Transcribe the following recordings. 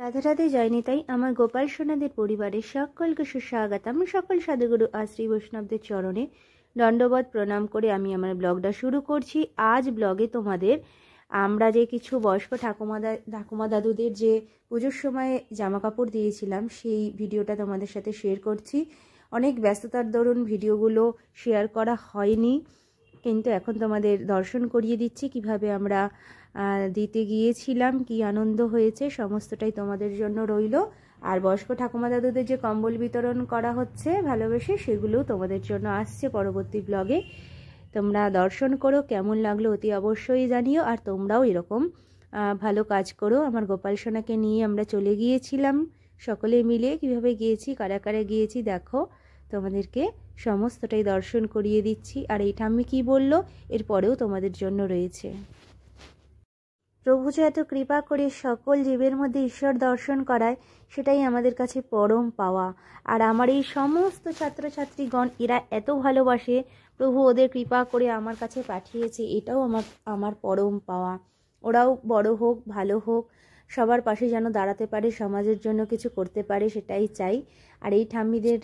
রাধে রাধে জয় নিতাই। আমার গোপাল সোনাদের পরিবারের সকলকে সুস্বাগতম। সকল সাধুগুরু আর শ্রী বৈষ্ণবদের চরণে দণ্ডবত প্রণাম করে আমি আমার ব্লগটা শুরু করছি। আজ ব্লগে তোমাদের আমরা যে কিছু বয়স্ক ঠাকুমা দাদুদের যে পুজোর সময় জামা কাপড় দিয়েছিলাম সেই ভিডিওটা তোমাদের সাথে শেয়ার করছি। অনেক ব্যস্ততার দরুন ভিডিওগুলো শেয়ার করা হয়নি, কিন্তু এখন তোমাদের দর্শন করিয়ে দিচ্ছি কিভাবে আমরা দিতে গিয়েছিলাম, কি আনন্দ হয়েছে সমস্তটাই তোমাদের জন্য রইল। আর বয়স্ক ঠাকুমা দাদুদের যে কম্বল বিতরণ করা হচ্ছে ভালোবেসে, সেগুলো তোমাদের জন্য আসছে পরবর্তী ব্লগে। তোমরা দর্শন করো, কেমন লাগলো অতি অবশ্যই জানিও। আর তোমরাও এরকম ভালো কাজ করো। আমার গোপাল সোনাকে নিয়ে আমরা চলে গিয়েছিলাম সকলে মিলে। কিভাবে গিয়েছি, কারা কারা গিয়েছি দেখো, তোমাদেরকে সমস্তটাই দর্শন করিয়ে দিচ্ছি। আর এই ঠাম্মি কী বললো এরপরেও তোমাদের জন্য রয়েছে। প্রভু যে এত কৃপা করে সকল জীবের মধ্যে ঈশ্বর দর্শন করায়, সেটাই আমাদের কাছে পরম পাওয়া। আর আমার এই সমস্ত ছাত্রছাত্রীগণ এরা এত ভালোবাসে, প্রভু ওদের কৃপা করে আমার কাছে পাঠিয়েছে, এটাও আমার পরম পাওয়া। ওরাও বড় হোক, ভালো হোক, সবার পাশে যেন দাঁড়াতে পারে, সমাজের জন্য কিছু করতে পারে, সেটাই চাই। আর এই ঠাম্মিদের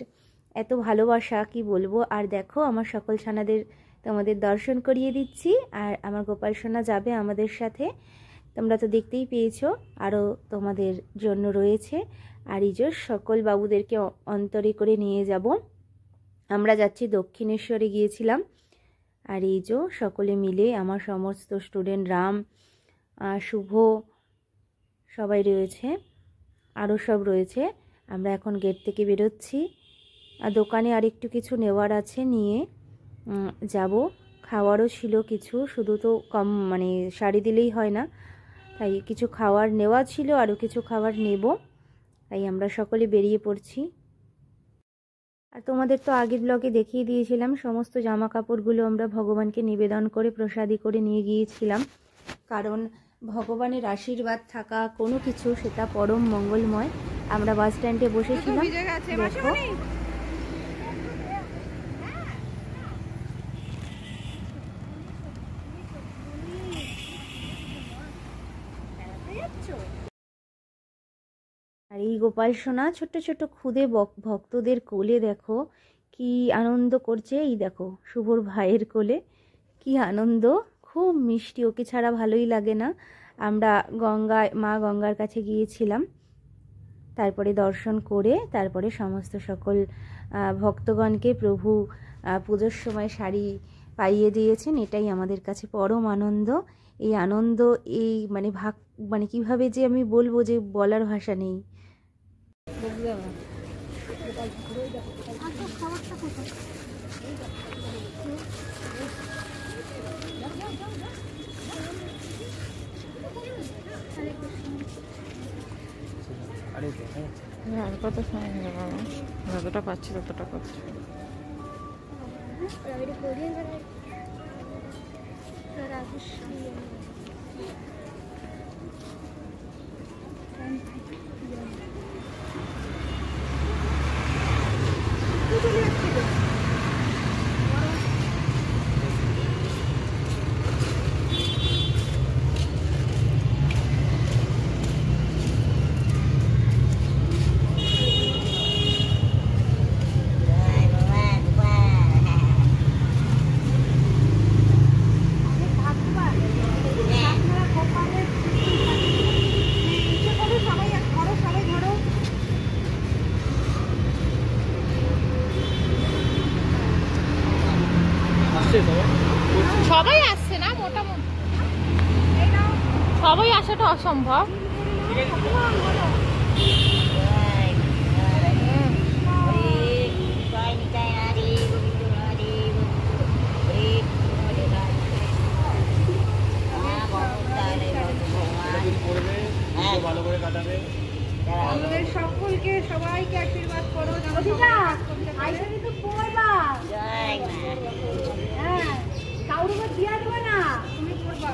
এত ভালোবাসা কি বলবো। আর দেখো আমার সকল সোনাদের তোমাদের দর্শন করিয়ে দিচ্ছি। আর আমার গোপাল সোনা যাবে আমাদের সাথে, তোমরা তো দেখতেই পেয়েছো, আরও তোমাদের জন্য রয়েছে। আর এই যে সকল বাবুদেরকে অন্তরে করে নিয়ে যাব। আমরা যাচ্ছি দক্ষিণেশ্বরে গিয়েছিলাম। আর এই যে সকলে মিলে আমার সমস্ত স্টুডেন্ট, রাম, শুভ সবাই রয়েছে, আরও সব রয়েছে। আমরা এখন গেট থেকে বেরোচ্ছি। আর দোকানে আরেকটু কিছু নেওয়ার আছে, নিয়ে যাব। খাওয়ারও ছিল কিছু, শুধু তো কম শাড়ি দিলেই হয় না, তাই কিছু খাওয়ার নেওয়া ছিল, আরও কিছু খাবার নেব। তাই আমরা সকলে বেরিয়ে পড়ছি। আর তোমাদের তো আগের ব্লগে দেখিয়ে দিয়েছিলাম সমস্ত জামা কাপড়গুলো আমরা ভগবানকে নিবেদন করে প্রসাদী করে নিয়ে গিয়েছিলাম। কারণ ভগবানের আশীর্বাদ থাকা কোনো কিছু, সেটা পরম মঙ্গলময়। আমরা বাস স্ট্যান্ডে বসেছিলাম, দেখো আর এই গোপাল সোনা ছোট্ট ছোট্ট খুদে ভক্তদের কোলে দেখো কি আনন্দ করছে। এই দেখো শুভর ভাইয়ের কোলে কি আনন্দ, খুব মিষ্টি, ওকে ছাড়া ভালোই লাগে না। আমরা মা গঙ্গার কাছে গিয়েছিলাম, তারপরে দর্শন করে তারপরে সমস্ত সকল ভক্তগণকে প্রভু পুজোর সময় শাড়ি পাইয়ে দিয়েছেন। এটাই আমাদের কাছে পরম আনন্দ। এই আনন্দ এই কিভাবে যে আমি বলবো, যে বলার ভাষা নেই। কত সময় হয়ে গেল, যতটা পাচ্ছি ততটা করছি। সবাই আসছে না, মোটামুটি সবাই আসাটা অসম্ভব। সকলকে সবাইকে আশীর্বাদ করো। কাউকে দিয়া দেবে না, তুমি করবা।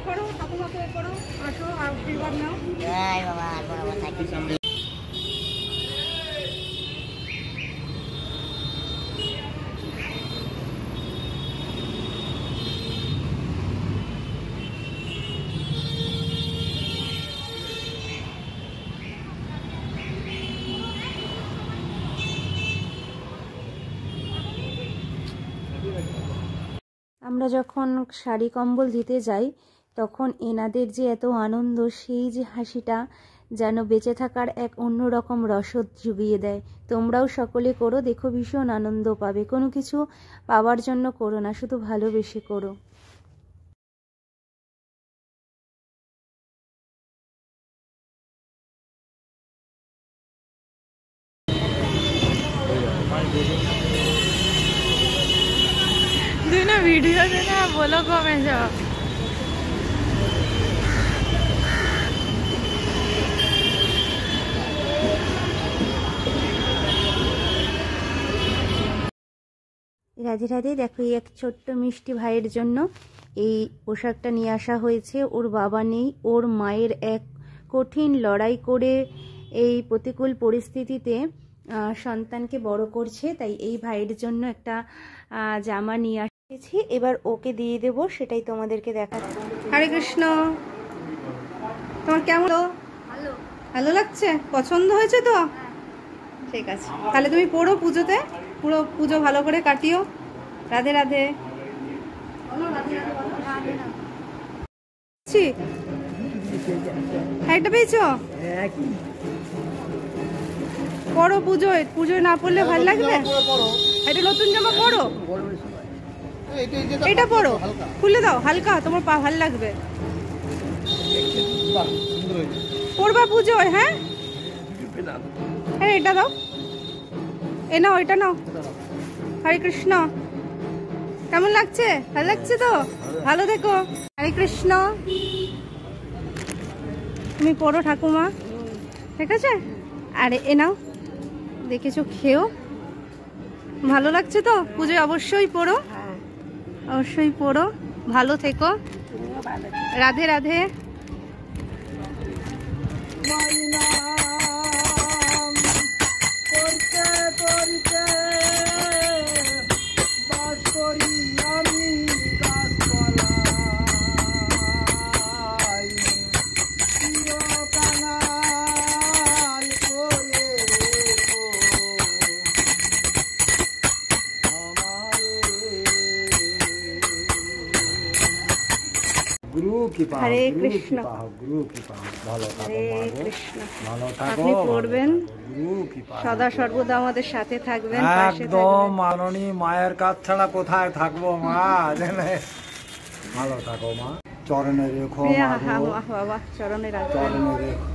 করো ঠাকুমাকে করো, আসো আশীর্বাদ নাও। আমরা যখন শাড়ি কম্বল দিতে যাই তখন এনাদের যে এত আনন্দ, সেই যে হাসিটা যেন বেঁচে থাকার এক অন্যরকম রসদ জুগিয়ে দেয়। তোমরাও সকলে করো, দেখো ভীষণ আনন্দ পাবে। কোনো কিছু পাওয়ার জন্য করো না, শুধু ভালোবেসে করো। তুই না ভিডিও দে না, বলো কমে যাও। রাধে রাধে। দেখো এই এক ছোট্ট মিষ্টি ভাইয়ের জন্য এই পোশাকটা নিয়ে আসা হয়েছে। ওর বাবা নেই, ওর মায়ের এক কঠিন লড়াই করে এই প্রতিকূল পরিস্থিতিতে সন্তানকে বড় করছে, তাই এই ভাইয়ের জন্য একটা জামা নিয়ে আসছি। এবার ওকে দিয়ে দেব, সেটাই তোমাদেরকে দেখাচ্ছি। হরে কৃষ্ণ। তোমার কেমন? ভালো। ভালো লাগছে? পছন্দ হয়েছে তো? ঠিক আছে, তাহলে তুমি পড়ো পুজোতে, পুরো পুজো ভালো করে কাটিও। রাধে রাধে। একটা পেয়েছো? পড়ো পুজোয়, পুজোয় না পড়লে ভালো লাগবে। এটা নতুন জামা পড়ো, এটা পড়ো, খুলে দাও, হালকা, তোমার পা ভালো লাগবে। পড়বা পুজোয়। হ্যাঁ হ্যাঁ, এটা দাও, এ নাও, এটা নাও। হরে কৃষ্ণ। কেমন লাগছে? ভালো লাগছে তো? ভালো থেকো। হরে কৃষ্ণ। তুমি পড়ো ঠাকুমা, ঠিক আছে? আরে এ নাও, দেখেছো, খেও। ভালো লাগছে তো? পুজোয় অবশ্যই পড়ো, অবশ্যই পড়ো। ভালো থেকো। রাধে রাধে। হরে কৃষ্ণ। হরে কৃষ্ণ। আপনি পড়বেন, সদা সর্বদা আমাদের সাথে থাকবেন, একদম মাননী মায়ের কাছ ছাড়া কোথায় থাকবো মা। ভালো থাকো মা, চরণে রেখো বাবা, চরণে রাখবেন। চরণে রেখো।